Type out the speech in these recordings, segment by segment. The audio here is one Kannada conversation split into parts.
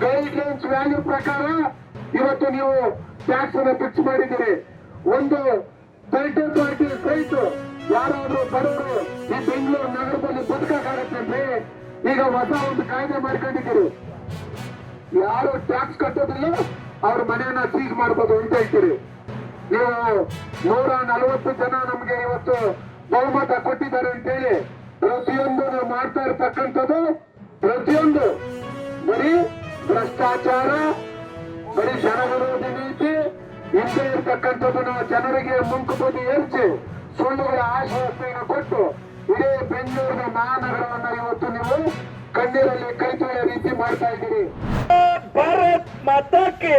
ಗೈಡ್ಲೈನ್ಸ್ ವ್ಯಾಲ್ಯೂ ಪ್ರಕಾರ ಇವತ್ತು ನೀವು ಟ್ಯಾಕ್ಸ್ ಅನ್ನು ಫಿಕ್ಸ್ ಮಾಡಿದ್ದೀರಿ. ಒಂದು ಬರ್ಡೇ ಪಾರ್ಟಿ ಸಹಿತ ಯಾರಾದ್ರೂ ಬಡವರು ಈ ಬೆಂಗಳೂರು ನಗರದಲ್ಲಿ ಬದುಕಾಗತ್ತಂದ್ರೆ ಈಗ ಹೊಸ ಒಂದು ಕಾಯ್ದೆ ಮಾಡ್ಕೊಂಡಿದ್ದೀರಿ. ಯಾರು ಟ್ಯಾಕ್ಸ್ ಕಟ್ಟೋದಿಲ್ಲ ಅವ್ರ ಮನೆಯನ್ನ ಸೀಜ್ ಮಾಡ್ಬೋದು ಅಂತ ಹೇಳ್ತೀರಿ. ನೀವು 140 ಜನ ನಮ್ಗೆ ಇವತ್ತು ಬಹುಮತ ಕೊಟ್ಟಿದ್ದಾರೆ ಅಂತೇಳಿ ಪ್ರತಿಯೊಂದು ನಾವು ಮಾಡ್ತಾ ಇರ್ತಕ್ಕಂಥದ್ದು ಪ್ರತಿಯೊಂದು ಬರೀ ಭ್ರಷ್ಟಾಚಾರ, ಬರೀ ಜನವಿರೋಧಿ ನೀತಿ, ಹಿಂದೆ ಇರ್ತಕ್ಕಂಥದ್ದು ನಾವು ಜನರಿಗೆ ಮುಂಕುಬದಿ ಏರಿಸಿ ಸುಳ್ಳುಗಳ ಆಶ್ವಾಸನೆಯನ್ನು ಕೊಟ್ಟು ಇಡೀ ಬೆಂಗಳೂರಿನ ಮಹಾನಗರವನ್ನ ಇವತ್ತು ನೀವು ಕಣ್ಣೀರಲ್ಲಿ ಕೈ ತೊಳೆಯೋ ರೀತಿ ಮಾಡ್ತಾ ಇದ್ದೀರಿ. ಭಾರತ್ ಮಾತಾಕ್ಕೆ,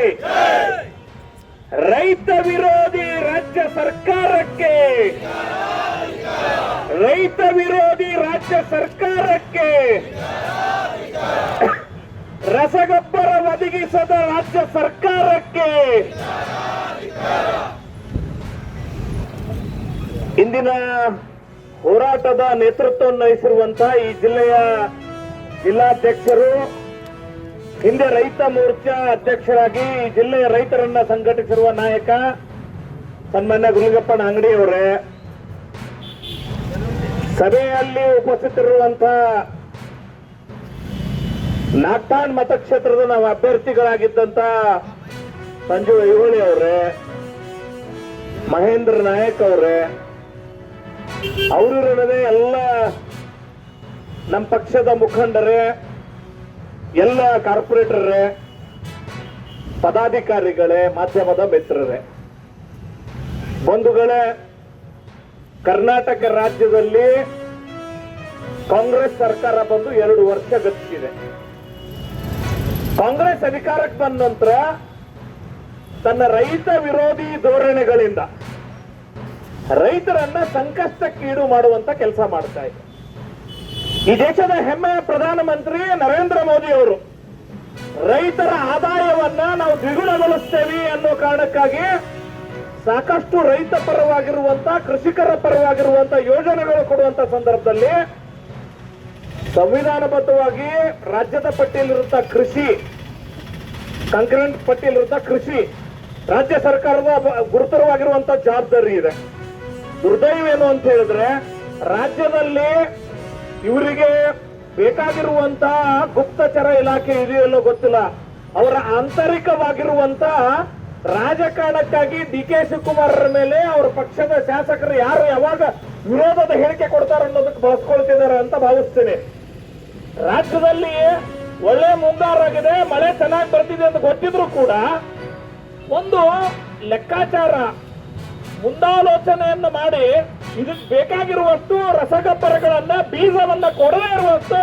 ರೈತ ವಿರೋಧಿ ರಾಜ್ಯ ಸರ್ಕಾರಕ್ಕೆ, ರೈತ ವಿರೋಧಿ ರಾಜ್ಯ ಸರ್ಕಾರಕ್ಕೆ, ರಸಗೊಬ್ಬರ ಒದಗಿಸದ ರಾಜ್ಯ ಸರ್ಕಾರಕ್ಕೆ ಇಂದಿನ ಹೋರಾಟದ ನೇತೃತ್ವವನ್ನು ವಹಿಸಿರುವಂತಹ ಈ ಜಿಲ್ಲೆಯ ಜಿಲ್ಲಾಧ್ಯಕ್ಷರು, ಹಿಂದೆ ರೈತ ಮೋರ್ಚಾ ಅಧ್ಯಕ್ಷರಾಗಿ ಈ ಜಿಲ್ಲೆಯ ರೈತರನ್ನ ಸಂಘಟಿಸಿರುವ ನಾಯಕ ಸನ್ಮಾನ್ಯ ಗುರುಗಪ್ಪನ ಅಂಗಡಿಯವರೇ, ಸಭೆಯಲ್ಲಿ ಉಪಸ್ಥಿತರಿರುವಂತಹ ನಾಗ್ತಾನ್ ಮತಕ್ಷೇತ್ರದ ನಾವು ಅಭ್ಯರ್ಥಿಗಳಾಗಿದ್ದಂತ ಸಂಜು ಐಹೊಳಿ ಅವರೇ, ಮಹೇಂದ್ರ ನಾಯಕ್ ಅವರೇ, ಅವರಿರದೆ ಎಲ್ಲ ನಮ್ಮ ಪಕ್ಷದ ಮುಖಂಡರೇ, ಎಲ್ಲ ಕಾರ್ಪೊರೇಟರೇ, ಪದಾಧಿಕಾರಿಗಳೇ, ಮಾಧ್ಯಮದ ಮಿತ್ರರೇ, ಬಂಧುಗಳೇ, ಕರ್ನಾಟಕ ರಾಜ್ಯದಲ್ಲಿ ಕಾಂಗ್ರೆಸ್ ಸರ್ಕಾರ ಬಂದು 2 ವರ್ಷ ಗತಿಸಿದೆ. ಕಾಂಗ್ರೆಸ್ ಅಧಿಕಾರಕ್ಕೆ ಬಂದ ನಂತರ ತನ್ನ ರೈತ ವಿರೋಧಿ ಧೋರಣೆಗಳಿಂದ ರೈತರನ್ನ ಸಂಕಷ್ಟಕ್ಕೀಡು ಮಾಡುವಂತ ಕೆಲಸ ಮಾಡ್ತಾ ಇದೆ. ಈ ದೇಶದ ಹೆಮ್ಮೆಯ ಪ್ರಧಾನಮಂತ್ರಿ ನರೇಂದ್ರ ಮೋದಿ ಅವರು ರೈತರ ಆದಾಯವನ್ನ ನಾವು ದ್ವಿಗುಣಗೊಳಿಸ್ತೇವೆ ಅನ್ನೋ ಕಾರಣಕ್ಕಾಗಿ ಸಾಕಷ್ಟು ರೈತ ಪರವಾಗಿರುವಂತ, ಕೃಷಿಕರ ಪರವಾಗಿರುವಂತ ಯೋಜನೆಗಳು ಕೊಡುವಂತ ಸಂದರ್ಭದಲ್ಲಿ ಸಂವಿಧಾನಬದ್ಧವಾಗಿ ರಾಜ್ಯದ ಪಟ್ಟಿಯಲ್ಲಿರುತ್ತ ಕೃಷಿ, ಕಾಂಕ್ರೆಂಟ್ ಪಟ್ಟಿಯಲ್ಲಿರುತ್ತ ಕೃಷಿ ರಾಜ್ಯ ಸರ್ಕಾರದ ಗುರುತರವಾಗಿರುವಂತ ಜವಾಬ್ದಾರಿ ಇದೆ. ದುರ್ದೈವ ಏನು ಅಂತ ಹೇಳಿದ್ರೆ, ರಾಜ್ಯದಲ್ಲಿ ಇವರಿಗೆ ಬೇಕಾಗಿರುವಂತಹ ಗುಪ್ತಚರ ಇಲಾಖೆ ಇದೆಯಲ್ಲೋ ಗೊತ್ತಿಲ್ಲ, ಅವರ ಆಂತರಿಕವಾಗಿರುವಂತ ರಾಜಕಾರಣಕ್ಕಾಗಿ ಡಿ.ಕೆ. ಶಿವಕುಮಾರರ ಮೇಲೆ ಅವರ ಪಕ್ಷದ ಶಾಸಕರು ಯಾರು ಯಾವಾಗ ವಿರೋಧದ ಹೇಳಿಕೆ ಕೊಡ್ತಾರೆ ಅನ್ನೋದಕ್ಕೆ ಬಳಸ್ಕೊಳ್ತಿದ್ದಾರೆ ಅಂತ ಭಾವಿಸ್ತೇನೆ. ರಾಜ್ಯದಲ್ಲಿ ಒಳ್ಳೆ ಮುಂಗಾರಾಗಿದೆ, ಮಳೆ ಚೆನ್ನಾಗಿ ಬರ್ತಿದೆ ಅಂತ ಗೊತ್ತಿದ್ರು ಕೂಡ ಒಂದು ಲೆಕ್ಕಾಚಾರ, ಮುಂದಾಲೋಚನೆಯನ್ನ ಮಾಡಿ ಇದಕ್ಕೆ ಬೇಕಾಗಿರುವಷ್ಟು ರಸಗೊಬ್ಬರಗಳನ್ನ, ಬೀಜವನ್ನ ಕೊಡದೇ ಇರುವಷ್ಟು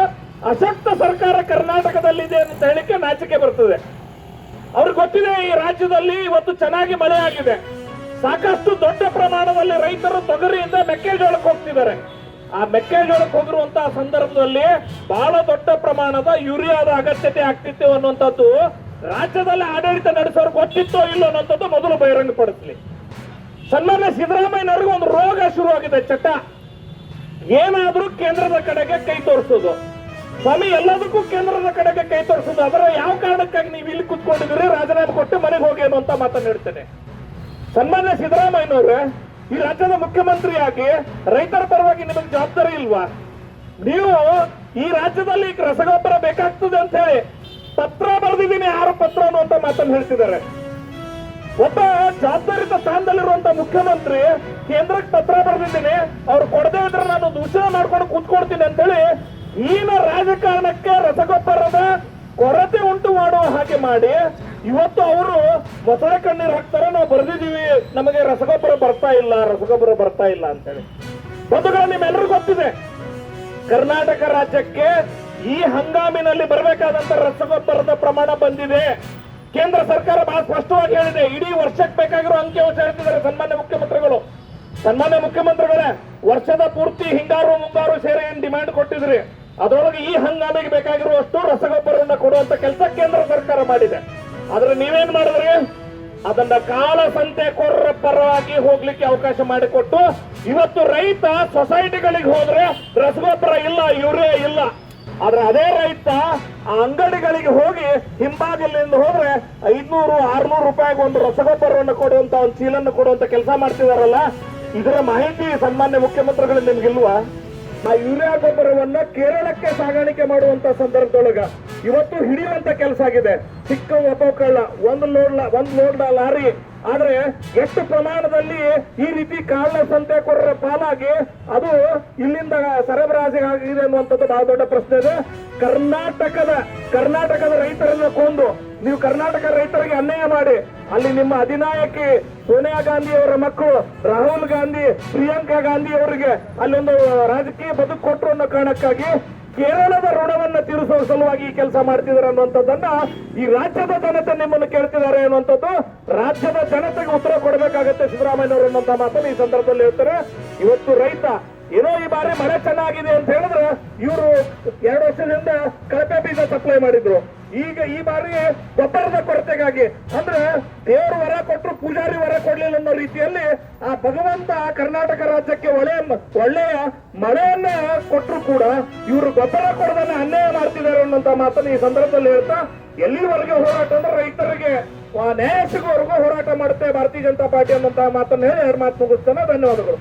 ಅಶಕ್ತ ಸರ್ಕಾರ ಕರ್ನಾಟಕದಲ್ಲಿದೆ ಅಂತ ಹೇಳಿಕೆ ನಾಚಿಕೆ ಬರ್ತದೆ. ಅವ್ರಿಗೆ ಗೊತ್ತಿದೆ ಈ ರಾಜ್ಯದಲ್ಲಿ ಇವತ್ತು ಚೆನ್ನಾಗಿ ಮಳೆ ಆಗಿದೆ, ಸಾಕಷ್ಟು ದೊಡ್ಡ ಪ್ರಮಾಣದಲ್ಲಿ ರೈತರು ತೊಗರಿಯಿಂದ ಮೆಕ್ಕೆಜೋಳಕ್ಕೆ ಹೋಗ್ತಿದ್ದಾರೆ. ಆ ಮೆಕ್ಕೆಜೋಳಕ್ಕೆ ಹೋಗಿರುವಂತಹ ಸಂದರ್ಭದಲ್ಲಿ ಬಹಳ ದೊಡ್ಡ ಪ್ರಮಾಣದ ಯೂರಿಯಾದ ಅಗತ್ಯತೆ ಆಗ್ತಿತ್ತು ಅನ್ನುವಂಥದ್ದು ರಾಜ್ಯದಲ್ಲಿ ಆಡಳಿತ ನಡೆಸೋರು ಗೊತ್ತಿತ್ತೋ ಇಲ್ಲೋ ಅನ್ನೋಂಥದ್ದು ಮೊದಲು ಬಹಿರಂಗಪಡಿಸಲಿ. ಸನ್ಮಾನ್ಯ ಸಿದ್ದರಾಮಯ್ಯನವ್ರಿಗೆ ಒಂದು ರೋಗ ಶುರುವಾಗಿದೆ, ಚಟ. ಏನಾದ್ರೂ ಕೇಂದ್ರದ ಕಡೆಗೆ ಕೈ ತೋರಿಸೋದು. ಸ್ವಾಮಿ, ಎಲ್ಲದಕ್ಕೂ ಕೇಂದ್ರದ ಕಡೆಗೆ ಕೈ ತೋರಿಸೋದು. ಅದರ ಯಾವ ಕಾರಣಕ್ಕಾಗಿ ನೀವು ಇಲ್ಲಿ ಕುತ್ಕೊಂಡಿದ್ದೀರಿ, ರಾಜೀನಾಮೆ ಕೊಟ್ಟು ಮನೆಗೆ ಹೋಗಿ ಅನ್ನುವಂತ ಮಾತನ್ನು ಹೇಳ್ತೇನೆ. ಸನ್ಮಾನ್ಯ ಸಿದ್ದರಾಮಯ್ಯನವ್ರೆ, ಈ ರಾಜ್ಯದ ಮುಖ್ಯಮಂತ್ರಿಯಾಗಿ ರೈತರ ಪರವಾಗಿ ನಿಮಗೆ ಜವಾಬ್ದಾರಿ ಇಲ್ವಾ? ನೀವು ಈ ರಾಜ್ಯದಲ್ಲಿ ರಸಗೊಬ್ಬರ ಬೇಕಾಗ್ತದೆ ಅಂತ ಹೇಳಿ ಪತ್ರ ಬರೆದಿದ್ದೀನಿ, 6 ಪತ್ರ ಅನ್ನುವಂತ ಮಾತನ್ನು ಹೇಳ್ತಿದ್ದಾರೆ. ಒಬ್ಬ ಜವಾಬ್ದಾರಿತ ಸ್ಥಾನದಲ್ಲಿರುವಂತ ಮುಖ್ಯಮಂತ್ರಿ ಕೇಂದ್ರಕ್ಕೆ ಪತ್ರ ಬರೆದಿದ್ದೀನಿ, ಅವ್ರು ಕೊಡದೇ ಇದ್ರೆ ನಾನು ದೂಷಣೆ ಮಾಡ್ಕೊಂಡು ಕೂತ್ಕೊಡ್ತೀನಿ ಅಂತೇಳಿ ಈನ ರಾಜಕಾರಣಕ್ಕೆ ರಸಗೊಬ್ಬರದ ಕೊರತೆ ಉಂಟು ಮಾಡುವ ಹಾಗೆ ಮಾಡಿ ಇವತ್ತು ಅವರು ಮೊಸಳೆ ಕಣ್ಣೀರು ಹಾಕ್ತಾರೆ, ನಾವು ಬರೆದಿದ್ದೀವಿ, ನಮಗೆ ರಸಗೊಬ್ಬರ ಬರ್ತಾ ಇಲ್ಲ ಅಂತೇಳಿ. ಬಂಧುಗಳು, ನಿಮ್ಮೆಲ್ಲರಿಗೂ ಗೊತ್ತಿದೆ, ಕರ್ನಾಟಕ ರಾಜ್ಯಕ್ಕೆ ಈ ಹಂಗಾಮಿನಲ್ಲಿ ಬರಬೇಕಾದಂತ ರಸಗೊಬ್ಬರದ ಪ್ರಮಾಣ ಬಂದಿದೆ. ಕೇಂದ್ರ ಸರ್ಕಾರ ಬಹಳ ಸ್ಪಷ್ಟವಾಗಿ ಹೇಳಿದೆ, ಇಡೀ ವರ್ಷಕ್ಕೆ ಬೇಕಾಗಿರೋ ಅಂಕಿಅಂಶ ಹೇಳ್ತಿದ್ದಾರೆ ಸನ್ಮಾನ್ಯ ಮುಖ್ಯಮಂತ್ರಿಗಳು. ಸನ್ಮಾನ್ಯ ಮುಖ್ಯಮಂತ್ರಿಗಳೇ, ವರ್ಷದ ಪೂರ್ತಿ ಹಿಂಗಾರು ಮುಂಗಾರು ಸೇರಿ ಏನ್ ಡಿಮ್ಯಾಂಡ್ ಕೊಟ್ಟಿದ್ರಿ, ಅದರೊಳಗೆ ಈ ಹಂಗಾಮಿಗೆ ಬೇಕಾಗಿರುವಷ್ಟು ರಸಗೊಬ್ಬರವನ್ನು ಕೊಡುವಂತ ಕೆಲಸ ಕೇಂದ್ರ ಸರ್ಕಾರ ಮಾಡಿದೆ. ಆದ್ರೆ ನೀವೇನ್ ಮಾಡಿದ್ರಿ, ಅದನ್ನ ಕಾಳಸಂತೆಕೋರರ ಪರವಾಗಿ ಆಗಿ ಹೋಗ್ಲಿಕ್ಕೆ ಅವಕಾಶ ಮಾಡಿಕೊಟ್ಟು ಇವತ್ತು ರೈತ ಸೊಸೈಟಿಗಳಿಗೆ ಹೋದ್ರೆ ರಸಗೊಬ್ಬರ ಇಲ್ಲ, ಯೂರಿಯಾ ಇಲ್ಲ. ಆದ್ರೆ ಅದೇ ರೈತ ಆ ಅಂಗಡಿಗಳಿಗೆ ಹೋಗಿ ಹಿಂಬಾಗಿಲಿಂದ ಹೋದ್ರೆ 500-600 ರೂಪಾಯಿಗೆ ಒಂದು ರಸಗೊಬ್ಬರವನ್ನು ಕೊಡುವಂತ ಒಂದು ಚೀಲನ್ನು ಕೊಡುವಂತ ಕೆಲಸ ಮಾಡ್ತಿದಾರಲ್ಲ, ಇದರ ಮಾಹಿತಿ ಸನ್ಮಾನ್ಯ ಮುಖ್ಯಮಂತ್ರಿಗಳು ನಿಮ್ಗಿಲ್ವಾ? ಆ ಯೂರಿಯಾ ಗೊಬ್ಬರವನ್ನ ಕೇರಳಕ್ಕೆ ಸಾಗಾಣಿಕೆ ಮಾಡುವಂತ ಸಂದರ್ಭದೊಳಗ ಇವತ್ತು ಹಿಡಿಯುವಂತ ಕೆಲಸ ಆಗಿದೆ. ಚಿಕ್ಕ ಒಪ್ಪೋಕಳ್ಳ ಒಂದು ಲೋಡ್ ಲಾರಿ ಆದ್ರೆ ಎಷ್ಟು ಪ್ರಮಾಣದಲ್ಲಿ ಈ ರೀತಿ ಕಾಳ ಸಂತೆಕೋರರ ಪಾಲಾಗಿ ಅದು ಇಲ್ಲಿಂದ ಸರಬರಾಜಿಗಾಗಿದೆ ಅನ್ನುವಂಥದ್ದು ಬಹಳ ದೊಡ್ಡ ಪ್ರಶ್ನೆ ಇದೆ. ಕರ್ನಾಟಕದ ರೈತರನ್ನ ಕೊಂದು ನೀವು ಕರ್ನಾಟಕ ರೈತರಿಗೆ ಅನ್ಯಾಯ ಮಾಡಿ ಅಲ್ಲಿ ನಿಮ್ಮ ಅಧಿನಾಯಕಿ ಸೋನಿಯಾ ಗಾಂಧಿ ಅವರ ಮಕ್ಕಳು ರಾಹುಲ್ ಗಾಂಧಿ, ಪ್ರಿಯಾಂಕಾ ಗಾಂಧಿ ಅವರಿಗೆ ಅಲ್ಲೊಂದು ರಾಜಕೀಯ ಬದುಕು ಕೊಟ್ಟರು ಅನ್ನೋ ಕಾರಣಕ್ಕಾಗಿ ಕೇರಳದ ಋಣವನ್ನ ತೀರಿಸುವ ಸಲುವಾಗಿ ಈ ಕೆಲಸ ಮಾಡ್ತಿದ್ದಾರೆ ಅನ್ನುವಂಥದ್ದನ್ನ ಈ ರಾಜ್ಯದ ಜನತೆ ನಿಮ್ಮನ್ನು ಕೇಳ್ತಿದ್ದಾರೆ ಅನ್ನುವಂಥದ್ದು ರಾಜ್ಯದ ಜನತೆಗೆ ಉತ್ತರ ಕೊಡಬೇಕಾಗತ್ತೆ ಸಿದ್ದರಾಮಯ್ಯನವರು ಅನ್ನುವಂಥ ಮಾತನ್ನು ಈ ಸಂದರ್ಭದಲ್ಲಿ ಹೇಳ್ತಾರೆ. ಇವತ್ತು ರೈತ ಏನೋ ಈ ಬಾರಿ ಮಳೆ ಚೆನ್ನಾಗಿದೆ ಅಂತ ಹೇಳಿದ್ರೆ ಇವರು 2 ವರ್ಷದಿಂದ ಕಳಪೆ ಬೀಜ ಸಪ್ಲೈ ಮಾಡಿದ್ರು. ಈಗ ಈ ಬಾರಿ ಗೊಬ್ಬರದ ಕೊರತೆಗಾಗಿ ಅಂದ್ರೆ ದೇವರು ವರ ಕೊಟ್ಟರು ಪೂಜಾರಿ ವರ ಕೊಡ್ಲಿಲ್ಲ ಅನ್ನೋ ರೀತಿಯಲ್ಲಿ ಆ ಭಗವಂತ ಕರ್ನಾಟಕ ರಾಜ್ಯಕ್ಕೆ ಒಳ್ಳೆಯ ಮಳೆಯನ್ನ ಕೊಟ್ಟರು ಕೂಡ ಇವರು ಗೊಬ್ಬರ ಕೊಡದನ್ನ ಅನ್ಯಾಯ ಮಾಡ್ತಿದ್ದಾರೆ ಅನ್ನೋಂತ ಮಾತನ್ನು ಈ ಸಂದರ್ಭದಲ್ಲಿ ಹೇಳ್ತಾ, ಎಲ್ಲಿವರೆಗೆ ಹೋರಾಟ ಅಂದ್ರೆ ರೈತರಿಗೆ ನ್ಯಾಯ ಸಿಗುವವರೆಗೂ ಹೋರಾಟ ಮಾಡುತ್ತೆ ಭಾರತೀಯ ಜನತಾ ಪಾರ್ಟಿ ಅನ್ನೋಂತಹ ಮಾತನ್ನು ಹೇಳಿ 2 ಮಾತು ಮುಗಿಸ್ತಾನೆ. ಧನ್ಯವಾದಗಳು.